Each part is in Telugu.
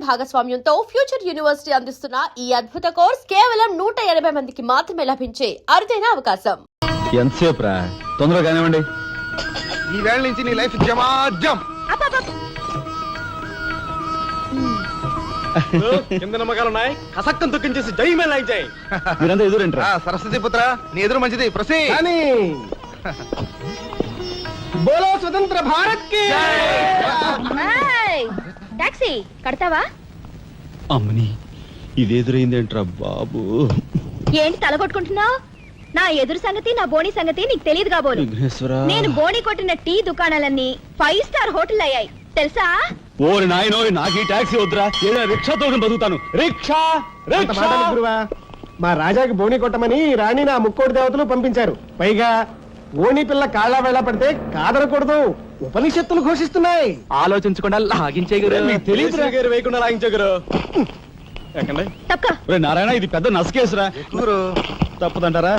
భాగస్వామ్యంతో ఫ్యూచర్ యూనివర్సిటీ అందిస్తున్న ఈ అద్భుత కోర్స్ కేవలం 180 మందికి మాత్రమే లభించే అరుదైన అవకాశం. ఎంతసేపు రా, తొందరగా కానివ్వండి. ఈ వేళ నుంచి నీ లైఫ్ జమాజం. కింద నమ్మకాలున్నాయి, కసక్కం తొక్కించేసి జై మేళ జై. మీరంతా ఎదురేంట్రా? సరస్వతి పుత్ర, నీ ఎదురు మంచిది. ప్రసీ బోలో స్వతంత్ర భారత్ కి టాక్సీ కడతావా? అమ్మని, ఇది ఎదురైందేంట్రా బాబు? ఏంటి తల కొట్టుకుంటున్నావు? నా ఎదురు సంగతి, నా బోణి సంగతి నీకు తెలియదు కాబోలు. నేను బోణి కొట్టిన టీ దుకాణాలన్నీ 5 స్టార్ హోటల్ అయ్యాయి తెలుసా? ఓరి నాయనో, నాకు ఈ టాక్సీ వద్దురా, ఏదో రిక్షాతో బతుకుతాను. రిక్షా గురువా, మా రాజాకి బోణి కొట్టమని రాణి నా ముక్కోటి దేవతలు పంపించారు. పైగా ఓణి పిల్ల కాళ్ళ వేళ పడితే కాదనకూడదు, ఉపనిషత్తులు ఘోషిస్తున్నాయి. ఆలోచించకుండా లాగించేయగలరు. వేయకుండా లాగించగరు. నారాయణ, ఇది పెద్ద నసకేసురా. తప్పదంటారా?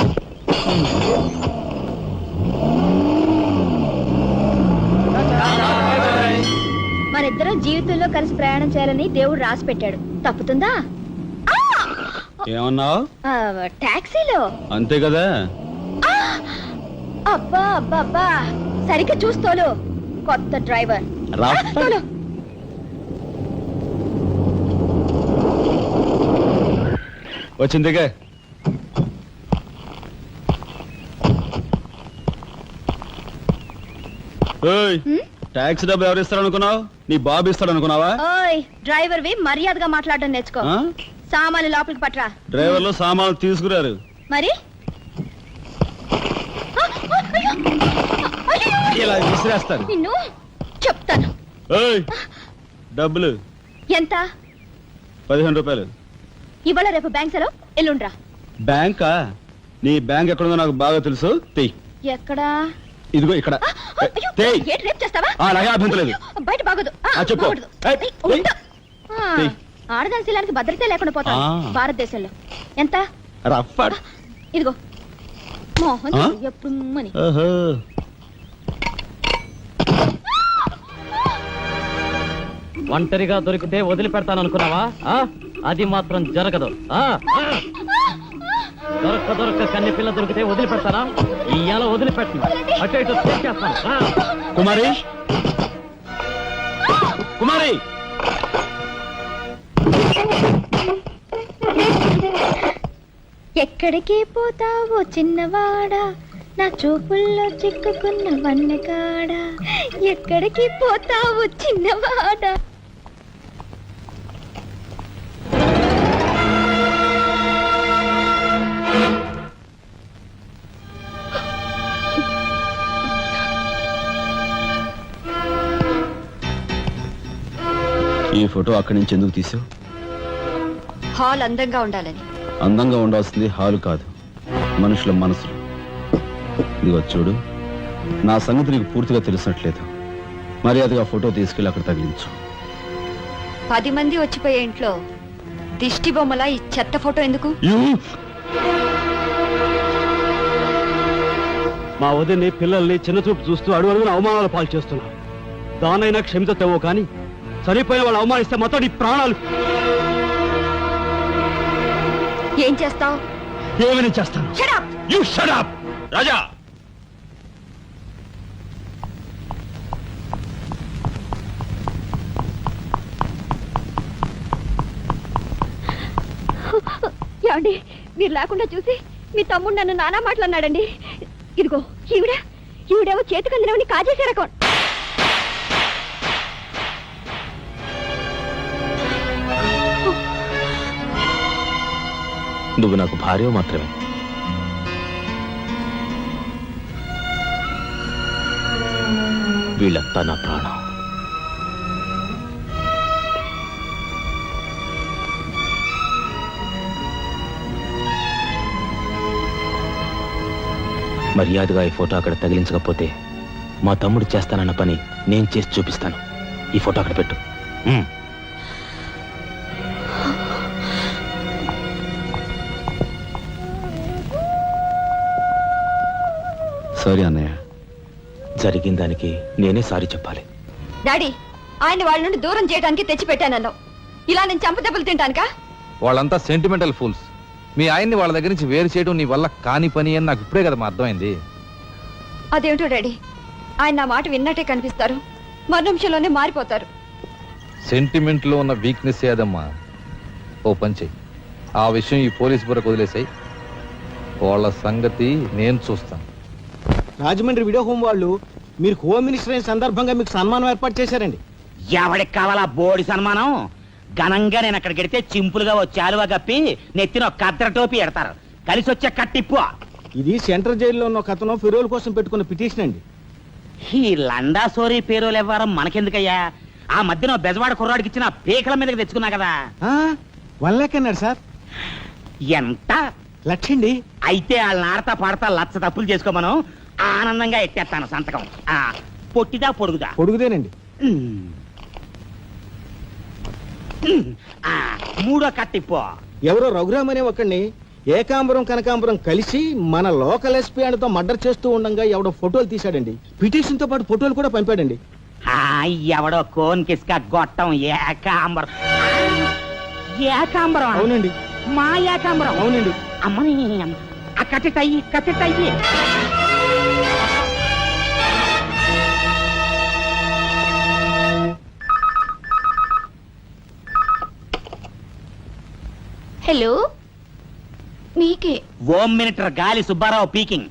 మనిద్దరం జీవితంలో కలిసి ప్రయాణం చేయాలని దేవుడు రాసి పెట్టాడు. తప్పుతుందా? ఏమన్నావు? టాక్సీలో అంతే కదా. అబ్బా అబ్బా అబ్బా, సరిగ్గా చూస్తోలు. కొత్త డ్రైవర్ వచ్చిందిగా. టాక్సీ డబ్బు ఎవరు ఇస్తారు అనుకున్నావు? నీ బాబు ఇస్తాడు అనుకున్నావా? ఓయ్ డ్రైవర్ వి మర్యాదగా మాట్లాడడం నేర్చుకో. సామాన్లు లోపలికి పట్రా. డ్రైవర్లు సామాన్లు తీసుకురారు. మరి ఇలా విసిరేస్తారు. నిన్ను చెప్తాను. డబ్బులు ఎంత? 15 రూపాయలు. ఇవాళ రేపు బ్యాంక్ సెలవు, ఎల్లుండ్రా. బ్యాంకా? నీ బ్యాంక్ ఎక్కడుందో నాకు బాగా తెలుసు. ఎక్కడా? ఇదిగో ఇక్కడ. అలాగే అభ్యంతరం లేదు. బయట బాగోదు. చెప్పు. ఆడదాని శీలానికి భద్రత లేకుండా పోతా భారతదేశంలో. ఎంత? ఇదిగో మోహన్ ఎప్పుడు. ఒంటరిగా దొరికితే వదిలిపెడతాను అనుకున్నావా? అది మాత్రం జరగదు. దొరక్క కన్ని పిల్ల దొరికితే వదిలిపెడతానా? ఇయ్యాల వదిలిపెట్టను. అటు ఇటు చేస్తాను. కుమారి, కుమారి, ఎక్కడికి పోతావో చిన్నవాడా, నా చూపుల్లో చిక్కుకున్న వన్నెకాడా. ఎక్కడికి పోతావో చిన్నవాడా. ఈ ఫోటో అక్కడి నుంచి ఎందుకు తీసావు? హాల్ అందంగా ఉండాలని. అందంగా ఉండాల్సింది హాలు కాదు, మనుషుల మనసులు. ఇదిగో చూడు, నా సంగతి నీకు పూర్తిగా తెలిసినట్లేదు. మర్యాదగా ఫోటో తీసుకెళ్ళి అక్కడ తగిలించు. 10 మంది వచ్చిపోయే ఇంట్లో దిష్టి బొమ్మలా ఈ చెత్త ఫోటో ఎందుకు? మా వదిని పిల్లల్ని చిన్నచూపు చూస్తూ అడుగున అవమానాలు పాలు చేస్తున్నా. దానైనా క్షమితేవో కానీ చనిపోయిన వాళ్ళు అవమానిస్తే మొత్తం నీ ప్రాణాలు. ఏం చేస్తావు? ఏమని చేస్తాను? రాజా, ఏమండి, మీరు లేకుండా చూసి మీ తమ్ముడు నన్ను నానా మాట్లాడినాడండి. ఇదిగో ఈవిడేమో చేతికి అందినవని కాజేసే రకం. నువ్వు నాకు భార్య మాత్రమే. వీళ్ళంతా నా ప్రాణం. మర్యాదగా ఈ ఫోటో అక్కడ తగిలించకపోతే మా తమ్ముడు చేస్తానన్న పని నేను చేసి చూపిస్తాను. ఈ ఫోటో అక్కడ పెట్టు. సారీ అన్నయ్య, జరిగిన దానికి నేనే సారీ చెప్పాలి. డాడీ, ఆయన వాళ్ళ నుండి దూరం చేయడానికి తెచ్చిపెట్టానన్నావు. ఇలా నేను చంపదెబ్బలు తింటానుకా? వాళ్ళంతా సెంటిమెంటల్ ఫూల్స్. మీ ఆయన్ని వాళ్ళ దగ్గర నుంచి వేరు చేయడం నీ వల్ల కాని పని అని నాకు ఇప్పుడే కదా అర్థమైంది. అదేమిటో డాడీ, ఆయన నా మాట విన్నట్టే కనిపిస్తారు, మరు నిమిషంలోనే మారిపోతారు. సెంటిమెంట్ లో ఉన్న వీక్నెస్ ఏదమ్మా. ఓ పని చెయ్యి, ఆ విషయం ఈ పోలీస్ బుర్రకు వదిలేసాయి. వాళ్ళ సంగతి నేను చూస్తాను. రాజమండ్రి వీడియో హోమ్ వాళ్ళు మీరు హోమ్ మినిస్టర్ అయిన సందర్భంగా మీకు సన్మానం ఏర్పాటు చేశారండి. ఎవడికి కావాలా బోడి సన్మానం? ఘనంగా నేను అక్కడికి వెడితే చింపులుగా ఓ చాలువా కప్పి నెత్తిన ఒక కద్దర టోపీ ఎడతారు. కలిసి వచ్చే కట్టిప్పు. ఇది సెంట్రల్ జైల్లో ఉన్న ఒక అతను ఫిరోల్ కోసం పెట్టుకున్న పిటిషన్ అండి. ఈ లండా సోరీ పేరోలు ఇవ్వడం మనకెందుకయ్యా? ఆ మధ్యన ఓ బెజవాడ కుర్రాడికి ఇచ్చిన పీకల మీదకి తెచ్చుకున్నా కదా. 1 lakh అన్నాడు సార్. ఎంత? లక్షండి. అయితే వాళ్ళని ఆడతా పాడతా లచ్చ తప్పులు చేసుకోమను, ఆనందంగా ఎట్టేస్తాను సంతకం. పొట్టిదా పొడుగుదా? పొడుగుదేనండి. మూడో కట్టిప్పు. ఎవరో రఘురామ్ అనే ఒకడిని ఏకాంబరం కనకాంబరం కలిసి మన లోకల్ ఎస్పీ అండ్తో మర్డర్ చేస్తూ ఉండగా ఎవడో ఫోటోలు తీశాడండి. పిటిషన్ తో పాటు ఫోటోలు కూడా పంపాడండి. ఎవడో కోన్ కిస్క గొట్టం ఏకాంబరం. ఏకాంబరం? అవునండి. మా ఏకాంబరం? అవునండి. అమ్మని కట్టెటయ్యి కట్టెటయ్యి. హలో, మీకే. ఓం మినిటర్ గాలి సుబ్బారావు పీకింగ్.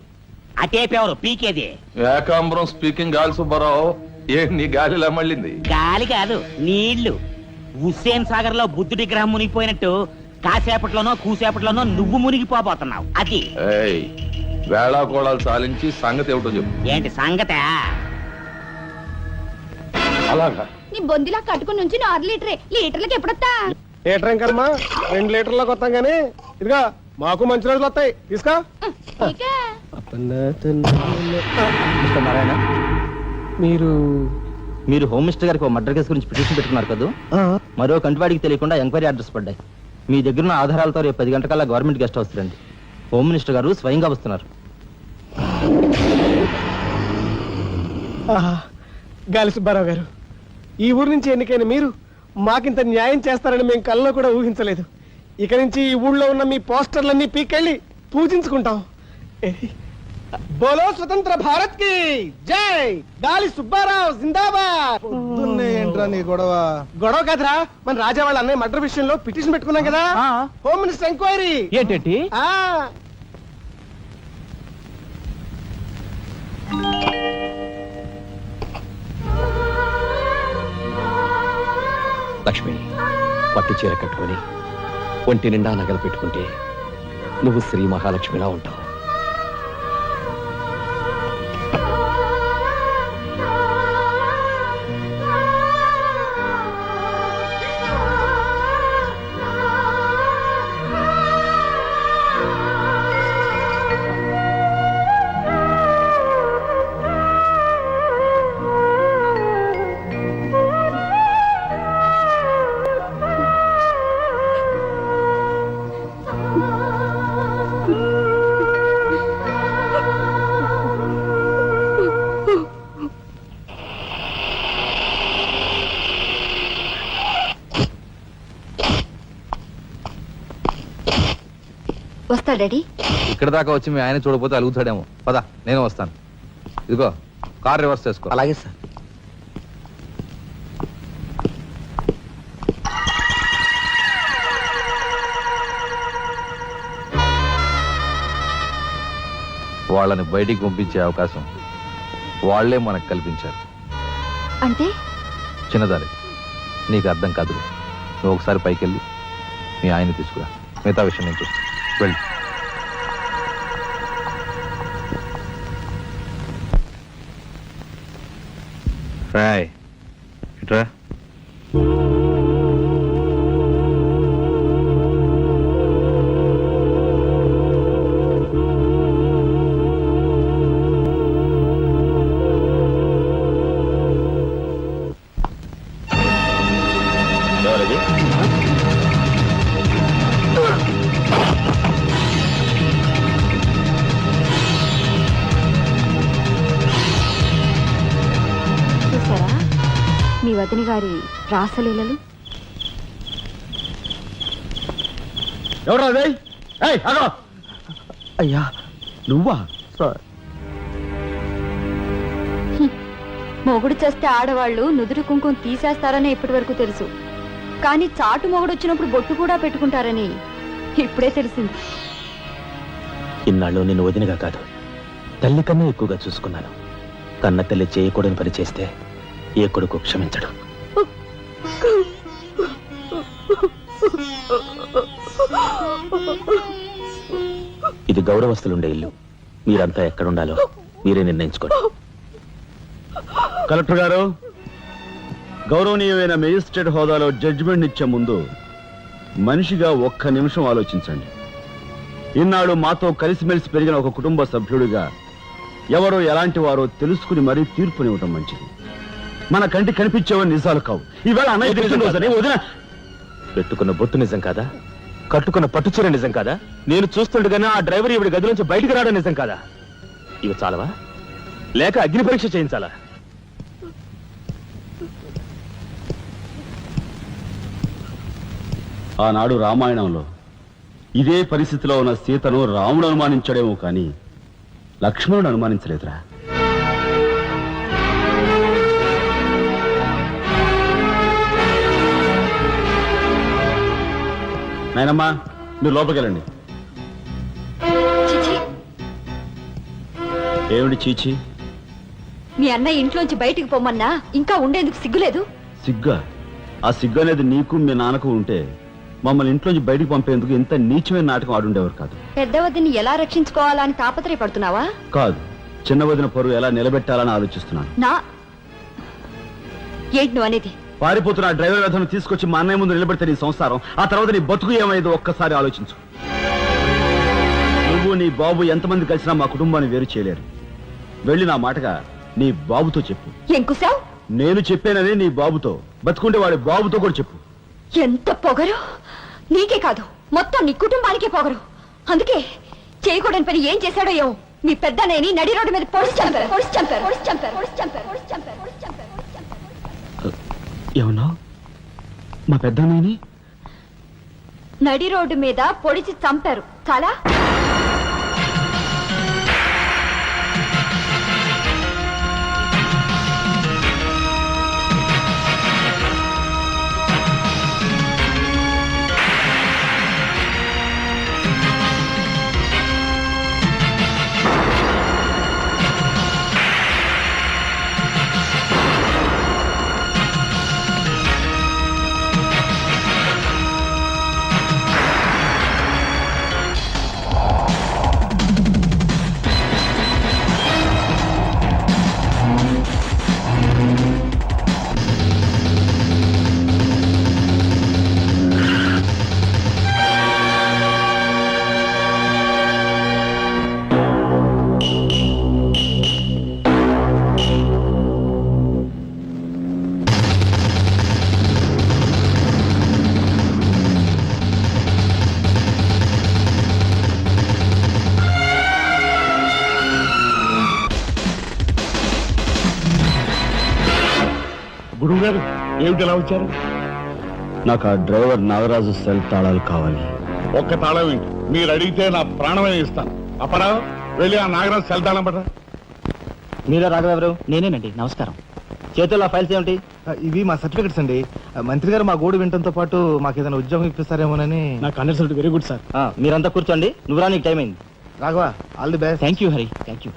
అటేపెవరు పీకేది? ఏకాంబరం స్పీకింగ్. గాలి సుబ్బారావు, ఏంటి నీ గాలిలా మళ్ళింది? గాలి కాదు, నీళ్లు. హుస్సేన్ సాగర్ లో బుద్ధుడి గ్రహం మునిగిపోయినట్టు కాసేపట్లోనో కూసేపట్లోనో నువ్వు మునిగిపోబోతున్నావు. అది వేళాకోళాలు సాలించి సంగతి ఏమిటో చెప్పు. ఏంటి సంగత? అలాగా నీ బొందిలా కట్టుకుని నుంచి 6 లీటరే. లీటర్లకి ఎప్పుడొస్తా? లీటర్ కర్మ 2 లీటర్లకు వస్తాం గానీ ఇదిగా మాకు మంచి రోజులు వస్తాయి. తీసుకో. ఇకే. మిస్టర్ నారాయణ, మీరు మీరు హోమ్ మినిస్టర్ గారికి ఒక మర్డర్ కేసు గురించి పిటిషన్ పెట్టుకున్నారు కదా. మరో కంటివాడికి తెలియకుండా ఎంక్వైరీ అడ్రస్ పడ్డాయి. మీ దగ్గర ఉన్న ఆధారాలతో రేపు 10 గంటకల్లా గవర్నమెంట్ గెస్ట్ హౌస్ రండి. హోమ్ మినిస్టర్ గారు స్వయంగా వస్తున్నారు. గాలి సుబ్బారావు గారు, ఈ ఊరు నుంచి ఎన్నికైన మీరు మాకింత న్యాయం చేస్తారని మేము కల్లో కూడా ఊహించలేదు. ఇక నుంచి ఈ ఊళ్ళో ఉన్న మీ పోస్టర్లన్నీ పీకెళ్ళి పూజించుకుంటాం. బోలో స్వతంత్ర భారత్ కి జై. గాలి సుబ్బారావు జిందాబాద్. ఏంట్రా నీ గొడవ? గొడవ కాదురా, మన రాజా వాళ్ళ అన్నయ్య మర్డర్ విషయంలో పిటిషన్ పెట్టుకున్నాం కదా. Home minister enquiry. ఏంటి? లక్ష్మి, పట్టు చీర కట్టుకొని ఒంటి నిండా నగలు పెట్టుకుంటే నువ్వు శ్రీ మహాలక్ష్మిలా ఉంటావు. వస్తా డాడీ. ఇక్కడ దాకా వచ్చి మీ ఆయన చూడకపోతే అలుగుతాడేమో. పద, నేను వస్తాను. ఇదిగో కార్ రివర్స్ చేసుకో. అలాగే సార్. వాళ్ళని బయటికి పంపించే అవకాశం వాళ్లే మనకు కల్పించారు. అంటే చిన్నదారి, నీకు అర్థం కాదు. నువ్వు ఒకసారి పైకి వెళ్ళి మీ ఆయన్ని తీసుకురా. మిగతా విషయం నేను చూస్తాను. వెళ్ళి రాయ్ ఇట్రా. చూసారా మీ వదిన గారి రాసలీలలు? ఎవరా అదే? ఏయ్, ఆగు! అయ్యా నువ్వా? సార్ మొగుడు చేస్తే ఆడవాళ్ళు నుదురు కుంకుమ తీసేస్తారని ఇప్పటి వరకు తెలుసు, కానీ చాటు మొగుడు వచ్చినప్పుడు బొట్టు కూడా పెట్టుకుంటారని ఇప్పుడే తెలిసింది. ఇన్నాళ్ళు నిన్ను వదినగా కాదు, తల్లి కన్నా ఎక్కువగా చూసుకున్నాను. కన్న తల్లి చేయకూడని పని చేస్తే ఏ కొడుకు క్షమించడు. ఇది గౌరవస్తులుండే ఇల్లు. మీరంతా ఎక్కడుండాలో మీరే నిర్ణయించుకోండి. కలెక్టర్ గారు, గౌరవనీయమైన మేజిస్ట్రేట్ హోదాలో జడ్జిమెంట్ ఇచ్చే ముందు మనిషిగా ఒక్క నిమిషం ఆలోచించండి. ఇన్నాళ్ళు మాతో కలిసిమెలిసి పెరిగిన ఒక కుటుంబ సభ్యుడిగా ఎవరో ఎలాంటి వారో తెలుసుకుని మరీ తీర్పునివ్వటం మంచిది. మన కంటి కనిపించేవని నిజాలు కావు. ఈవేళ అన్నయ్య తెలిసిన వదిన పెట్టుకున్న బొట్టు నిజం కాదా? కట్టుకున్న పట్టుచీర నిజం కాదా? నేను చూస్తుండగానే ఆ డ్రైవర్ ఇవిడి గది నుంచి బయటికి రావడం నిజం కాదా? ఇవి చాలవా, లేక అగ్ని పరీక్ష చేయించాలా? ఆనాడు రామాయణంలో ఇదే పరిస్థితిలో ఉన్న సీతను రాముడు అనుమానించాడేమో కానీ లక్ష్మణుడు అనుమానించలేదురా. నాయనమ్మా, మీరు లోపలికి వెళ్ళండి. చిచి, ఏమిటి చీచి? మీ అన్నయ్య ఇంట్లోంచి బయటికి పొమ్మన్నా ఇంకా ఉండేందుకు సిగ్గులేదు? సిగ్గా? ఆ సిగ్గు అనేది నీకు మీ నాన్నకు ఉంటే మమ్మల్ని ఇంట్లోంచి బయటికి పంపేందుకు ఇంత నీచమైన నాటకం ఆడుండేవారు కాదు. పెద్దవదిని ఎలా రక్షించుకోవాలా అని తాపత్రయపడుతున్నావా? కాదు, చిన్న వదిన పరువు ఎలా నిలబెట్టాలని ఆలోచిస్తున్నాను. ఏంటి నువ్వు అనేది? పారిపోతున్న డ్రైవర్ వ్యధను తీసుకొచ్చి మా అన్నయ్య ముందు నిలబెడితే నీ సంసారం, ఆ తర్వాత నీ బతుకు ఏమైందో ఒక్కసారి ఆలోచించు. నువ్వు నీ బాబు ఎంతమంది కలిసినా మా కుటుంబాన్ని వేరు చేయలేరు. వెళ్ళి నా మాటగా నీ బాబుతో చెప్పు. ఏం కుసావ్? నేను చెప్పానని నీ బాబుతో, బతుకుంటే వాడి బాబుతో కూడా చెప్పు. ఎంత పొగరు! నీకే కాదు, మొత్తం నీ కుటుంబానికే పొగరు. అందుకే చేయకూడని పని ఏం చేశాడో ఏమో మీ పెద్దనేని నడి రోడ్డు మీద పొడిచి చంపారు. ఏమన్నా? మా పెద్దనాయని నడి రోడ్డు మీద పొడిచి చంపారు. చాలా గురువు గారు ఏమిటి ఎలా వచ్చారు? నాకు ఆ డ్రైవర్ నాగరాజు సెల్ తాళాలు కావాలి. ఒక్క తాళం ఏంటి, మీరు అడిగితే నా ప్రాణమే ఇస్తాను. అప్పరా వెళ్ళి ఆ నాగరాజు సెల్ తాళం పట్రా. మీరే రాఘవెవరు? నేనేనండి. నమస్కారం. చేతుల్లో ఫైల్స్ ఏమిటి? ఇవి మా సర్టిఫికెట్స్ అండి. మంత్రి గారు మా గోడు వినటంతో పాటు మాకు ఏదైనా ఉద్యోగం ఇప్పిస్తారేమోనని. నా కన్సల్ట్ వెరీ గుడ్ సార్. మీరంతా కూర్చోండి. నువ్వు రా, నీకు టైం అయింది. Raghava, all the best. Thank you Hari, thank you.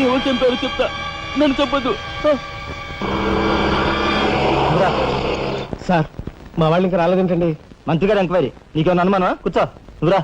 ఎవరు చంపారు చెప్తా, నన్ను చెప్పదు. సార్ మా వాళ్ళు ఇంకా రాలేదేంటండి? మంత్రి గారు ఎంక్వైరీ నీకేమన్నా అనుమానమా? కూర్చో నువ్వురా.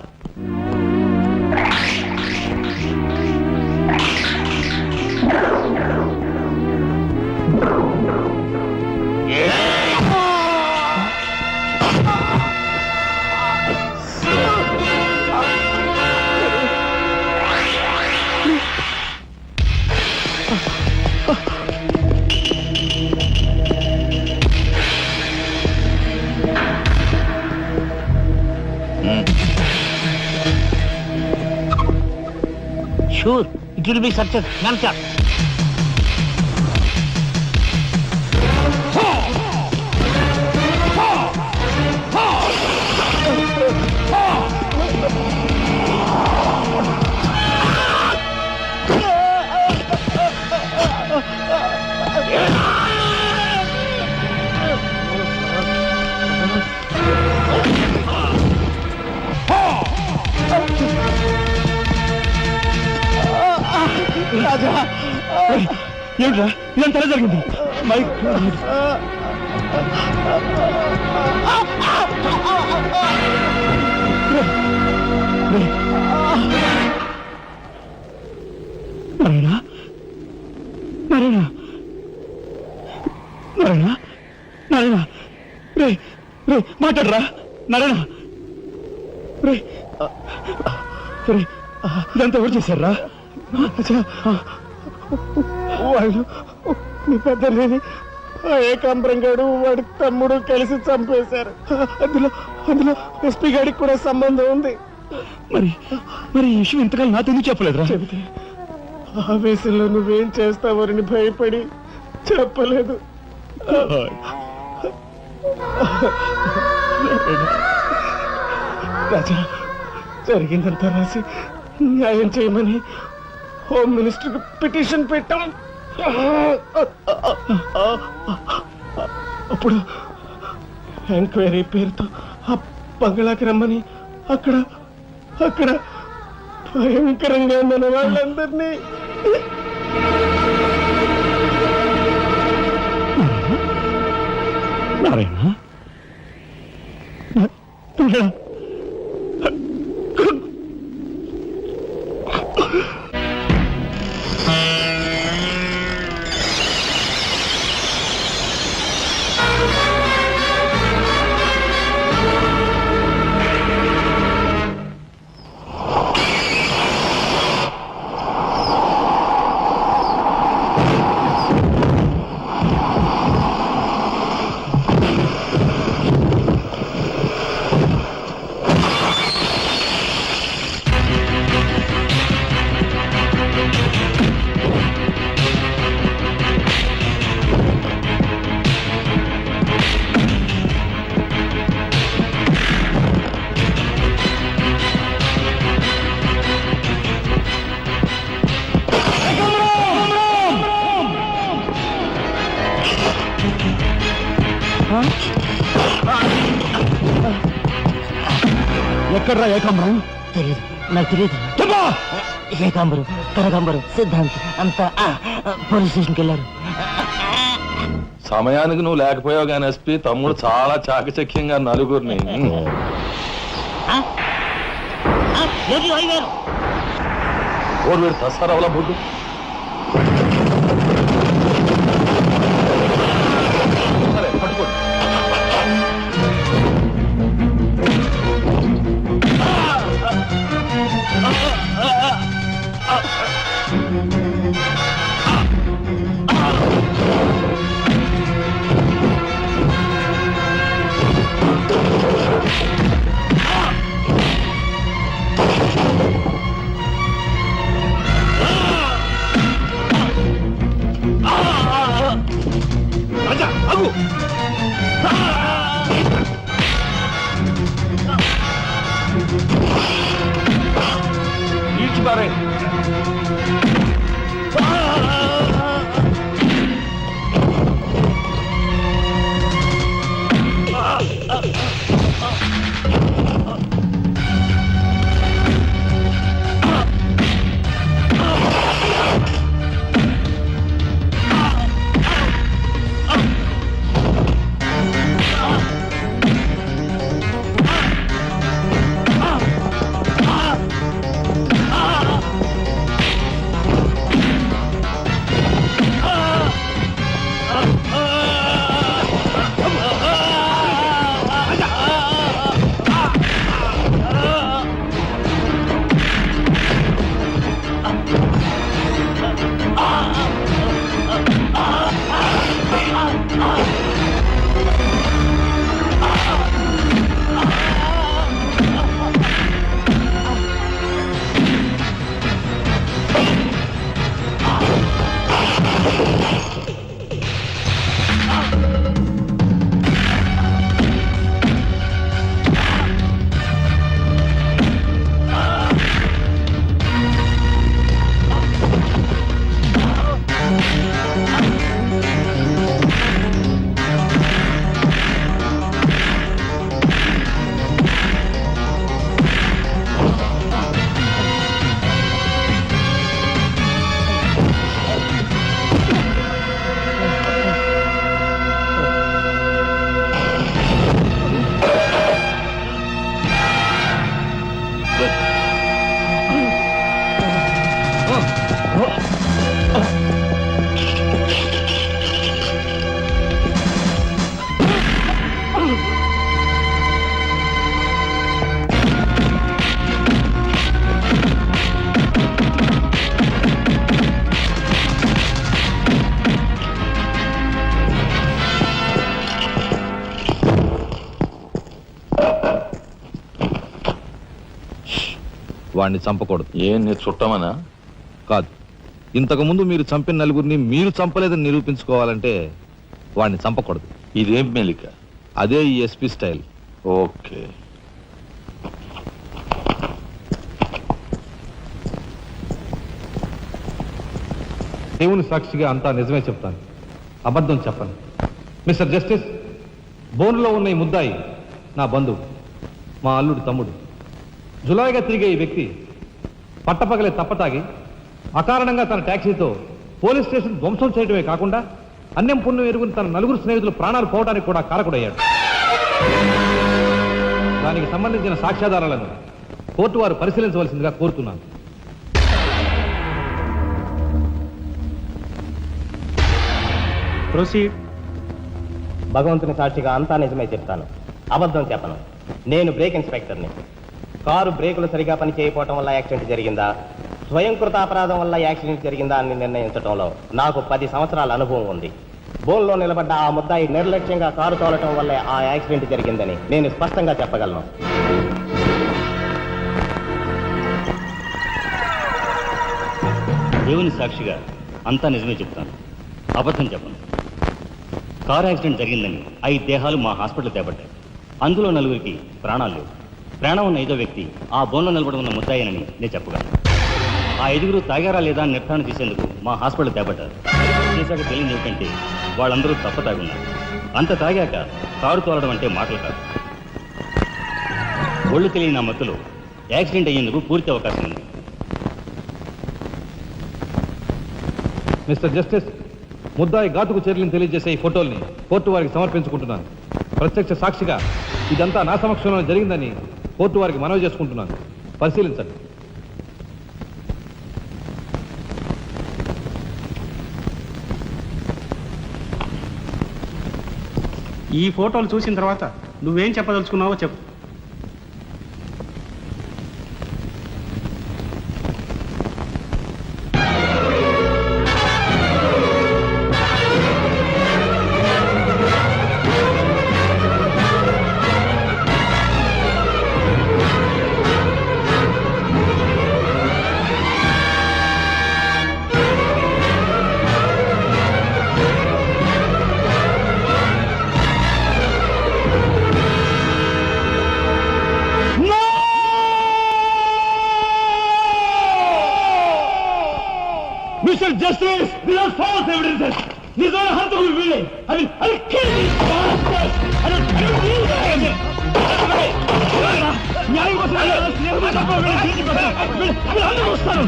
Sure it will be success man sir. ఏమిట్రా ఇదంతా ఎలా జరిగింది? నారాయణ నారాయణ నారాయణ నారాయణ రే రే మాట్లాడరా నారాయణ రే రే ఇదంతా ఎవరు చేశారా? వాళ్ళు మీ పెద్దలేని ఏకాంబరం గారు వాడి తమ్ముడు కలిసి చంపేశారు. అందులో అందులో ఎస్పీ గారికి కూడా సంబంధం ఉంది. మరి మరి ఈ విషయం ఇంతకాలం నాతో ఎందుకు చెప్పలేదురా? చెబితే ఆవేశంలో నువ్వేం చేస్తావని భయపడి చెప్పలేదు. రాజా జరిగిందంతా రాసి న్యాయం చేయమని హోమ్ మినిస్టర్ పిటిషన్ పెట్టాం. అప్పుడు ఎంక్వైరీ పేరుతో ఆ బంగ్లాకి రమ్మని అక్కడ అక్కడ భయంకరంగా మన వాళ్ళందరినీ నారాయణ ఎక్కడ్రా ఏకాంబరం? తెలియదు, నాకు తెలియదు. ఏకాంబరం, కనకాంబరం, సిద్ధాంత్ అంతా పోలీస్ స్టేషన్కి వెళ్ళారు. సమయానికి నువ్వు లేకపోయావు కానీ ఎస్పీ తమ్ముడు చాలా చాకచక్యంగా నలుగురిని ఓరు వీడు తసారవలా బొడ్డు పట్టుకోండి. వాడిని చంపకూడదు. ఏం నీ చుట్టమనా? కాదు, ఇంతకు ముందు మీరు చంపిన నలుగురిని మీరు చంపలేదని నిరూపించుకోవాలంటే వాడిని చంపకూడదు. ఇదేం మెలిక? అదే ఈ ఎస్పీ స్టైల్. ఓకే. దేవుని సాక్షిగా అంతా నిజమే చెప్తాను, అబద్ధం చెప్పను. మిస్టర్ జస్టిస్, బోన్లో ఉన్న ఈ ముద్దాయి నా బంధువు, మా అల్లుడు తమ్ముడు. జులాయిగా తిరిగే ఈ వ్యక్తి పట్టపగలే తప్పతాగి అకారణంగా తన ట్యాక్సీతో పోలీస్ స్టేషన్ ధ్వంసం చేయడమే కాకుండా అన్యం పుణ్యం ఎరుగుని తన నలుగురు స్నేహితులు ప్రాణాలు పోవడానికి కూడా కారకుడయ్యాడు. దానికి సంబంధించిన సాక్ష్యాధారాలను కోర్టు వారు పరిశీలించవలసిందిగా కోరుతున్నాను. ప్రొసీడ్. భగవంతుని సాక్షిగా అంతా నిజమే చెప్తాను, అబద్ధం చెప్పను. నేను బ్రేక్ ఇన్స్పెక్టర్ని. కారు బ్రేకులు సరిగా పని చేయకపోవటం వల్ల యాక్సిడెంట్ జరిగిందా, స్వయంకృత అపరాధం వల్ల యాక్సిడెంట్ జరిగిందా అని నిర్ణయించడంలో నాకు 10 సంవత్సరాల అనుభవం ఉంది. బోన్లో నిలబడ్డ ఆ ముద్దాయి నిర్లక్ష్యంగా కారు తోలటం వల్లే ఆ యాక్సిడెంట్ జరిగిందని నేను స్పష్టంగా చెప్పగలను. దేవుని సాక్షిగా అంతా నిజమే చెప్తాను, అబద్ధం చెప్పను. కారు యాక్సిడెంట్ జరిగిందని 5 దేహాలు మా హాస్పిటల్ తేబడ్డాయి. అందులో 4గురికి ప్రాణాలు లేవు. ప్రాణం ఉన్న 5వ వ్యక్తి ఆ బోన్లో నిలబడి ఉన్న ముద్దాయనని నేను చెప్పగలను. ఆ 5గురు తాగారా లేదా అని నిర్ధారణ చేసేందుకు మా హాస్పిటల్ తేబడ్డారు. చేశాక తెలియదు ఏమిటంటే వాళ్ళందరూ తప్ప తాగున్నారు. అంత తాగాక కారు తోలడం అంటే మాటలు కాదు. ఒళ్ళు తెలియని ఆ మత్తులో యాక్సిడెంట్ అయ్యేందుకు పూర్తి అవకాశం ఉంది. మిస్టర్ జస్టిస్, ముద్దాయి ఘాతుకు చర్యలను తెలియజేసే ఈ ఫోటోల్ని కోర్టు వారికి సమర్పించుకుంటున్నాను. ప్రత్యక్ష సాక్షిగా ఇదంతా నా సమక్షంలో జరిగిందని కోర్టు వారికి మనవి చేసుకుంటున్నాను. పరిశీలించండి. ఈ ఫోటోలు చూసిన తర్వాత నువ్వేం చెప్పదలుచుకున్నావో చెప్పు. Mister justice, these are false evidences. నిజమైన హంతకులు వీళ్ళే. I kill these bastards. న్యాయం కోసం స్నేహితులు తప్ప వీళ్ళు తిరిగి వీళ్ళందరూ వస్తారు.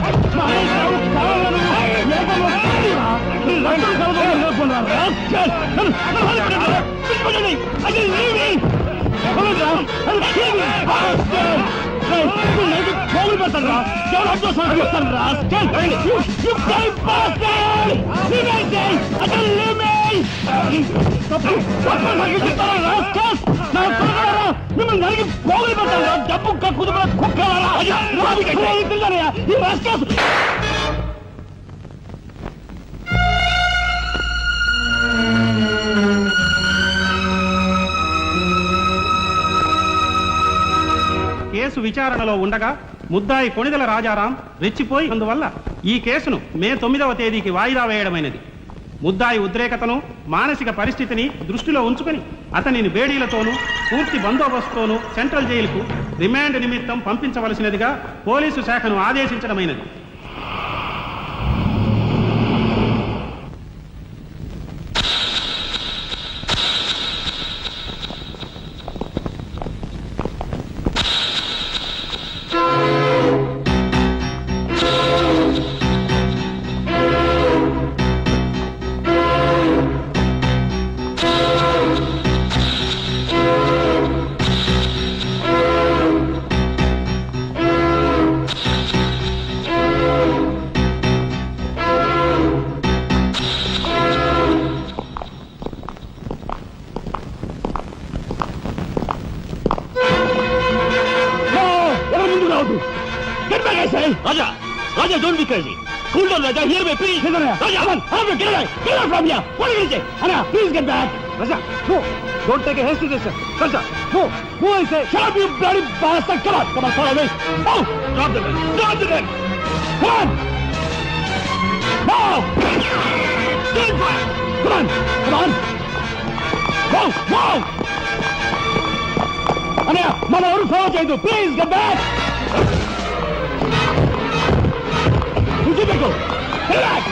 పోగులు పెడతారా? ఎవరు హద్దు సంస్కరిస్తాను రా? మిమ్మల్ని నలిగి పోగులు పెడతారా? డబ్బు కుదురు కుక్కలారా? ఈ రాష్ట్ర కేసు విచారణలో ఉండగా ముద్దాయి కొణిదెల రాజారాం రెచ్చిపోయి అందువల్ల ఈ కేసును మే 9వ తేదీకి వాయిదా వేయడమైనది. ముద్దాయి ఉద్రేకతను, మానసిక పరిస్థితిని దృష్టిలో ఉంచుకొని అతనిని బేడీలతోనూ పూర్తి బందోబస్తుతోనూ సెంట్రల్ జైలుకు రిమాండ్ నిమిత్తం పంపించవలసినదిగా పోలీసు శాఖను ఆదేశించడమైనది. Raja, Raja, don't be crazy. Cool down, Raja. Hear me, please. Raja, come on. Get away. Get away from here. What are you going to say? Anna, please get back. Raja, no. Don't take a hasty decision. Raja, no. No, I say. Shut up, you bloody bastard. Come on. Come on, follow me. Oh, drop the gun. Drop the gun. Come on. Now. Stand fire. Come on. Come on. Whoa, whoa. Anna, మన ఎవరు ఫాలో చేయదు. Please get back. Get back.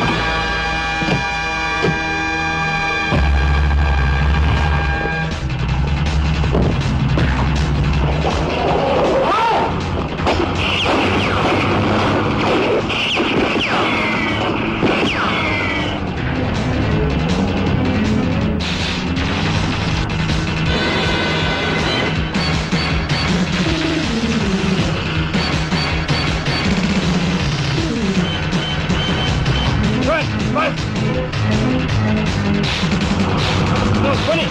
Right. No, 20.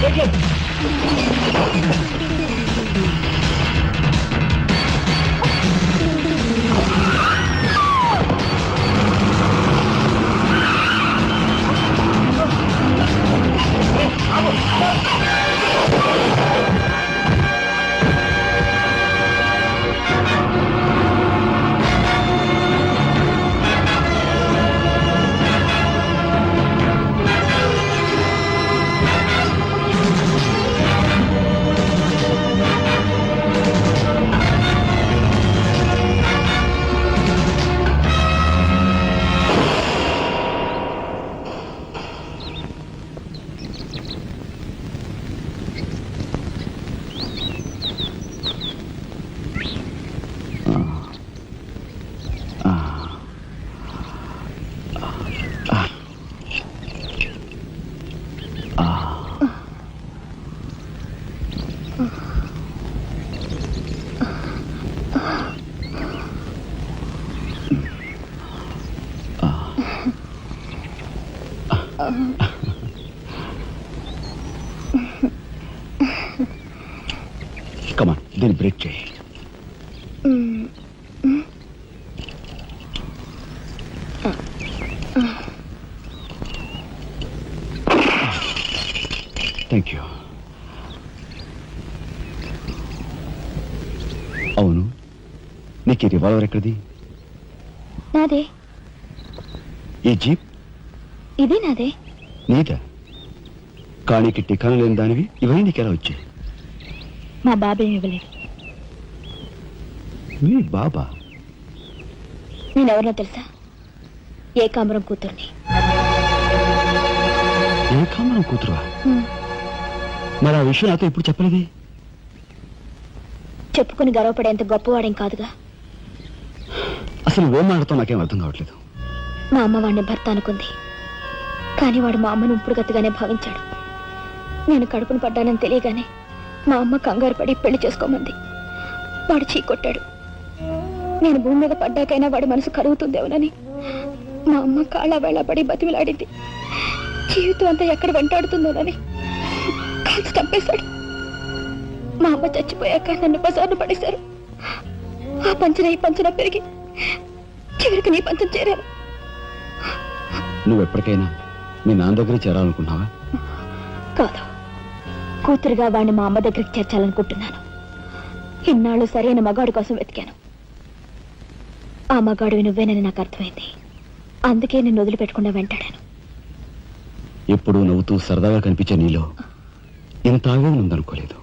Take it. Come on, then break చేయి. Thank you. అవును, నీకు ఈ రివాల్వర్ ఎక్కడిది? నాదే. ఈ జీప్? ఇది నాదే. నీదా? కానీకి టికాను లేని దానివి ఇవన్నీ నీకెలా వచ్చాయి? మా బాబే ఇవ్వలేదు. మీ బాబా? నేనెవరినో తెలుసా? ఏకాంబరం కూతుర్ని. ఏకాంబరం కూతురువా? మరి ఆ విషయం నాతో ఇప్పుడు చెప్పలేదే? చెప్పుకుని గర్వపడేంత గొప్పవాడేం కాదుగా. అసలు ఏం మాట్లాడుతావు నాకేం అర్థం కావట్లేదు. మా అమ్మ వాడిని భర్త అనుకుంది, కానీ వాడు మా అమ్మను ఇప్పుడు గతిగానే భావించాడు. నేను కడుపును పడ్డానని తెలియగానే మా అమ్మ కంగారు పడి పెళ్లి చేసుకోమంది. వాడు చీకొట్టాడు. నేను భూమి మీద పడ్డాకైనా వాడి మనసు కరుగుతుందేమోనని మా అమ్మ కాళ్ళ వేళ పడి బతిమిలాడింది. జీవితం అంతా ఎక్కడ వెంటాడుతుందోనని కాల్చి చంపేశాడు. మా అమ్మ చచ్చిపోయాక నన్ను బజార్ను పడేశారు. ఆ పంచన ఈ పంచన పెరిగి చివరికి నీ పంచం చేరాను. నువ్వు ఎప్పటికైనా మీ నాన్న దగ్గర చేరాలనుకున్నావా? కాదు, కూతురుగా వాడిని మా అమ్మ దగ్గరికి చేర్చాలనుకుంటున్నాను. ఇన్నాళ్ళు సరైన మగాడు కోసం వెతికాను. ఆ మగాడివి నువ్వేనని నాకు అర్థమైంది. అందుకే నేను వదిలిపెట్టకుండా వెంటాడాను. ఎప్పుడూ నవ్వుతూ సరదాగా కనిపించే నీలో ఇంత ఆవేదన ఉందనుకోలేదు.